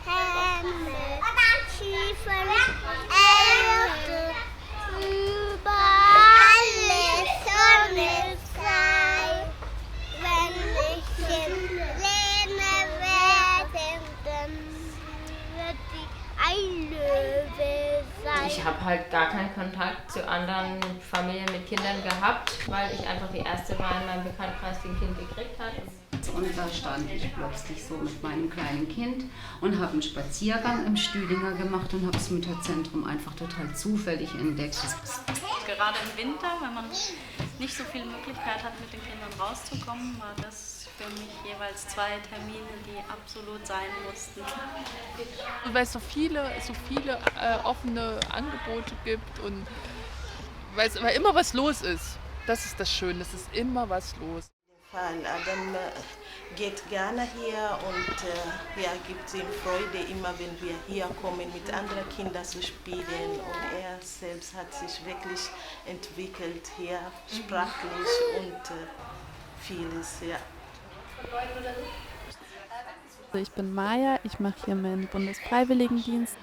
Hände, Schiefen, Erde, überall ist Sonne frei. Wenn ich in Lehne werde, dann wird ich ein Löwe sein. Ich habe halt gar keinen Kontakt zu anderen Familien mit Kindern gehabt, weil ich einfach die erste war in meinem Bekanntenkreis, die ein Kind gekriegt hat. Und da stand ich plötzlich so mit meinem kleinen Kind und habe einen Spaziergang im Stüdinger gemacht und habe das Mütterzentrum einfach total zufällig entdeckt. Gerade im Winter, wenn man nicht so viel Möglichkeit hat, mit den Kindern rauszukommen, war das für mich jeweils 2 Termine, die absolut sein mussten. Weil es so viele offene Angebote gibt und weil immer was los ist. Das ist das Schöne, es ist immer was los. Adam geht gerne hier und gibt ihm Freude, immer wenn wir hier kommen, mit anderen Kindern zu spielen. Und er selbst hat sich wirklich entwickelt hier, sprachlich und vieles. Ja. Ich bin Maja, ich mache hier meinen Bundesfreiwilligendienst.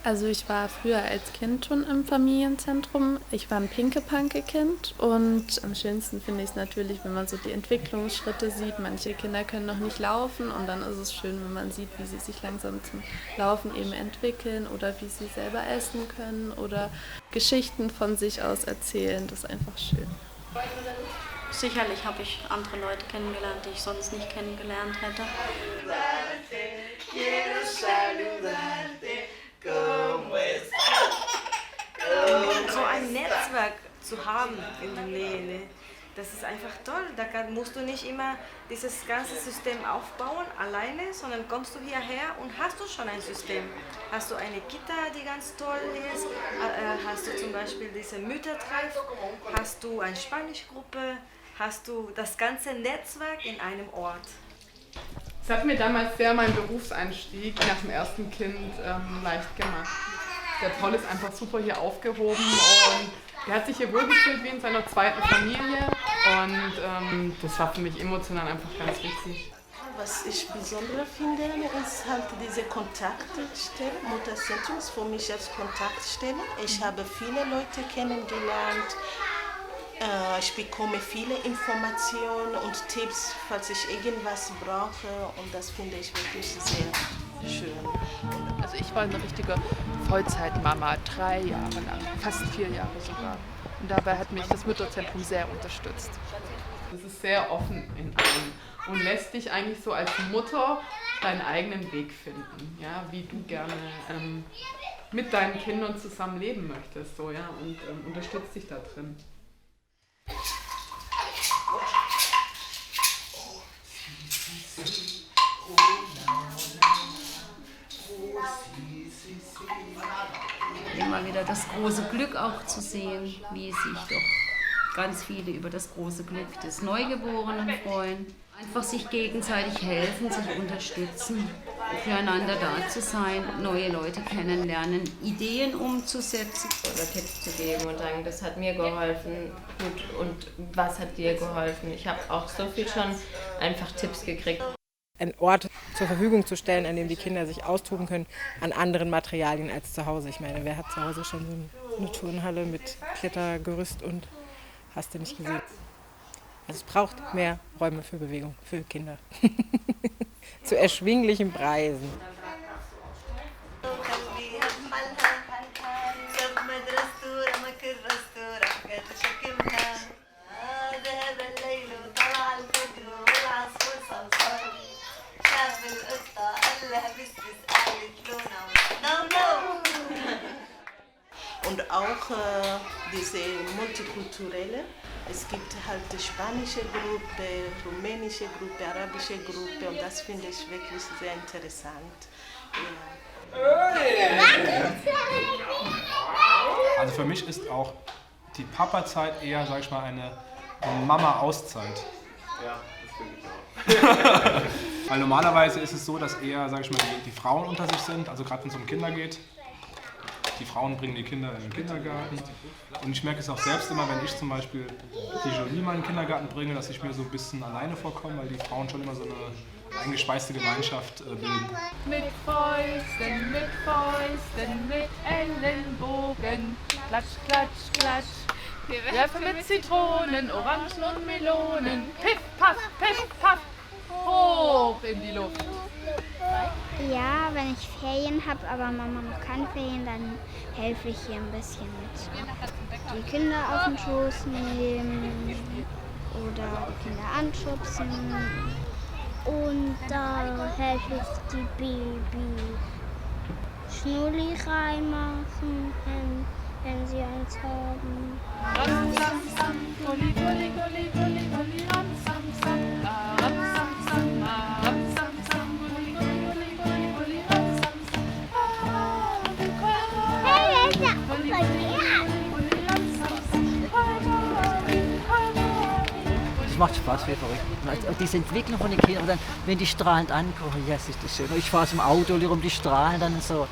Also ich war früher als Kind schon im Familienzentrum. Ich war ein Pinke-Panke-Kind und am schönsten finde ich es natürlich, wenn man so die Entwicklungsschritte sieht. Manche Kinder können noch nicht laufen und dann ist es schön, wenn man sieht, wie sie sich langsam zum Laufen eben entwickeln oder wie sie selber essen können oder Geschichten von sich aus erzählen. Das ist einfach schön. Sicherlich habe ich andere Leute kennengelernt, die ich sonst nicht kennengelernt hätte. So ein Netzwerk zu haben in der Nähe, das ist einfach toll. Da musst du nicht immer dieses ganze System aufbauen alleine, sondern kommst du hierher und hast du schon ein System. Hast du eine Kita, die ganz toll ist, hast du zum Beispiel diese Müttertreff, hast du eine Spanischgruppe, hast du das ganze Netzwerk in einem Ort. Es hat mir damals sehr meinen Berufseinstieg nach dem ersten Kind leicht gemacht. Der Paul ist einfach super hier aufgehoben und er hat sich hier wohlgefühlt wie in seiner zweiten Familie und das war für mich emotional einfach ganz wichtig. Was ich besonders finde, ist halt diese Kontaktstelle. Mutterzentrum ist für mich als Kontaktstelle. Ich habe viele Leute kennengelernt. Ich bekomme viele Informationen und Tipps, falls ich irgendwas brauche und das finde ich wirklich sehr schön. Also ich war eine richtige Vollzeitmama, 3 Jahre lang, fast 4 Jahre sogar. Und dabei hat mich das Mütterzentrum sehr unterstützt. Es ist sehr offen in allem und lässt dich eigentlich so als Mutter deinen eigenen Weg finden, ja, wie du gerne mit deinen Kindern zusammen leben möchtest, so, ja, und unterstützt dich da drin. Immer wieder das große Glück auch zu sehen, wie sich doch ganz viele über das große Glück des Neugeborenen freuen. Einfach sich gegenseitig helfen, sich unterstützen, füreinander da zu sein, neue Leute kennenlernen, Ideen umzusetzen. Oder Tipps zu geben und sagen, das hat mir geholfen, gut, und was hat dir geholfen? Ich habe auch so viel schon einfach Tipps gekriegt. Einen Ort zur Verfügung zu stellen, an dem die Kinder sich austoben können, an anderen Materialien als zu Hause. Ich meine, wer hat zu Hause schon so eine Turnhalle mit Klettergerüst und hast du nicht gesehen? Also es braucht mehr Räume für Bewegung, für Kinder. Zu erschwinglichen Preisen. Und auch diese multikulturelle, es gibt halt die spanische Gruppe, rumänische Gruppe, arabische Gruppe und das finde ich wirklich sehr interessant. Ja. Also für mich ist auch die Papa-Zeit eher, sag ich mal, eine Mama-Auszeit. Ja, das finde ich auch. Weil normalerweise ist es so, dass eher, sag ich mal, die Frauen unter sich sind, also gerade wenn es um Kinder geht. Die Frauen bringen die Kinder in den Kindergarten. Und ich merke es auch selbst immer, wenn ich zum Beispiel die Jolie mal in den Kindergarten bringe, dass ich mir so ein bisschen alleine vorkomme, weil die Frauen schon immer so eine eingeschweißte Gemeinschaft bilden. Mit Fäusten, mit Ellenbogen, klatsch, klatsch, klatsch. Wir werfen mit Zitronen, Orangen und Melonen, piff, paff, hoch in die Luft. Ja, wenn ich Ferien habe, aber Mama noch keine Ferien, dann helfe ich hier ein bisschen mit. Die Kinder auf den Schoß nehmen oder die Kinder anschubsen. Und da helfe ich die Baby Schnulli reinmachen, wenn sie eins haben. Es macht Spaß, wie verrückt. Diese Entwicklung von den Kindern, dann, wenn die strahlend ankommen, ja, ist das schön. Ich fahre zum Auto rum, die strahlen dann so.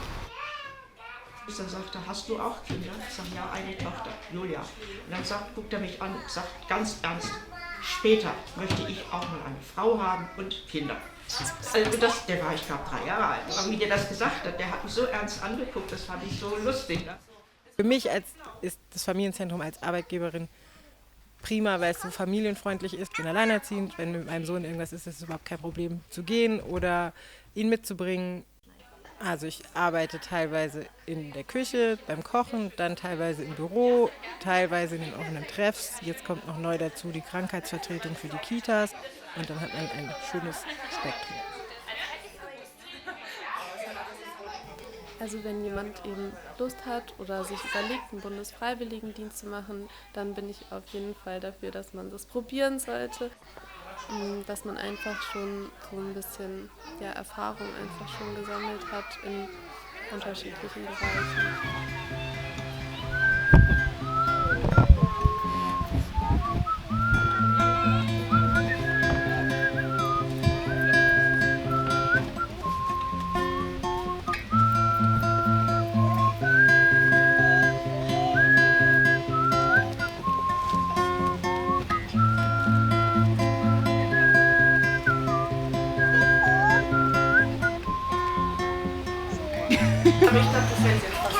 Dann sagt er, hast du auch Kinder? Ich sage, ja, eine Tochter, Julia. Und dann guckt er mich an und sagt ganz ernst, später möchte ich auch mal eine Frau haben und Kinder. Also der war, ich glaube, 3 Jahre alt. Aber wie der das gesagt hat, der hat mich so ernst angeguckt, das fand ich so lustig. Ne? Für mich ist das Familienzentrum als Arbeitgeberin prima, weil es so familienfreundlich ist. Ich bin alleinerziehend, wenn mit meinem Sohn irgendwas ist, ist es überhaupt kein Problem zu gehen oder ihn mitzubringen. Also ich arbeite teilweise in der Küche, beim Kochen, dann teilweise im Büro, teilweise in den offenen Treffs. Jetzt kommt noch neu dazu die Krankheitsvertretung für die Kitas und dann hat man ein schönes Spektrum. Also wenn jemand eben Lust hat oder sich überlegt, einen Bundesfreiwilligendienst zu machen, dann bin ich auf jeden Fall dafür, dass man das probieren sollte. Dass man einfach schon so ein bisschen Erfahrung einfach schon gesammelt hat in unterschiedlichen Bereichen. Aber ich glaube, das wäre jetzt was.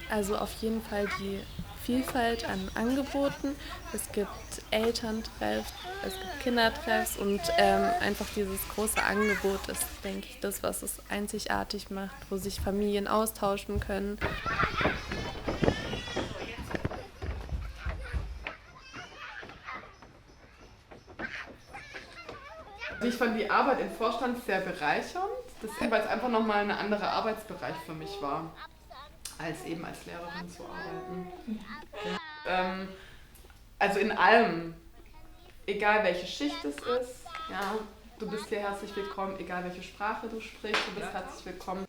Also auf jeden Fall die Vielfalt an Angeboten. Es gibt Elterntreffs, es gibt Kindertreffs und einfach dieses große Angebot ist, denke ich, das, was es einzigartig macht, wo sich Familien austauschen können. Ich fand die Arbeit im Vorstand sehr bereichernd, weil es einfach nochmal ein anderer Arbeitsbereich für mich war, als eben als Lehrerin zu arbeiten. Also in allem, egal welche Schicht es ist, ja, du bist hier herzlich willkommen, egal welche Sprache du sprichst, du bist herzlich willkommen.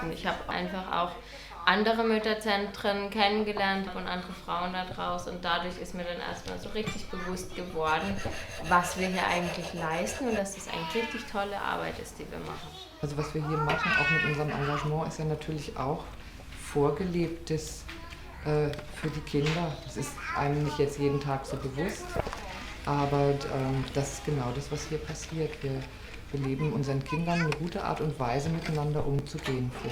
Und ich habe einfach auch andere Mütterzentren kennengelernt und andere Frauen da draußen und dadurch ist mir dann erstmal so richtig bewusst geworden, was wir hier eigentlich leisten und dass das eigentlich richtig tolle Arbeit ist, die wir machen. Also was wir hier machen, auch mit unserem Engagement, ist ja natürlich auch Vorgelebtes für die Kinder. Das ist einem nicht jetzt jeden Tag so bewusst, aber das ist genau das, was hier passiert. Wir leben unseren Kindern eine gute Art und Weise, miteinander umzugehen vor.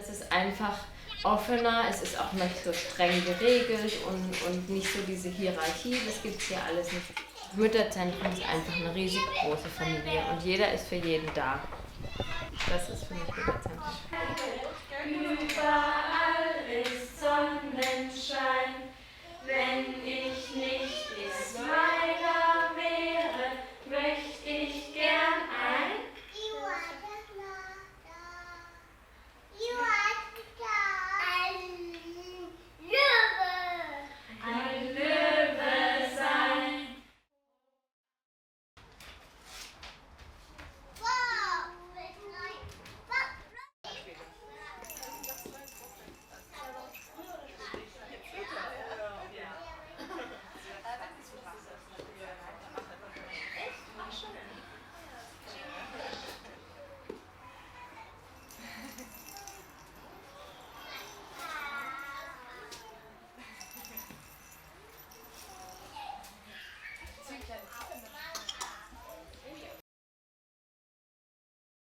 Es ist einfach offener, es ist auch nicht so streng geregelt und nicht so diese Hierarchie, das gibt es hier alles nicht. Das Mütterzentrum ist einfach eine riesig große Familie und jeder ist für jeden da. Das ist für mich Mütterzentrum.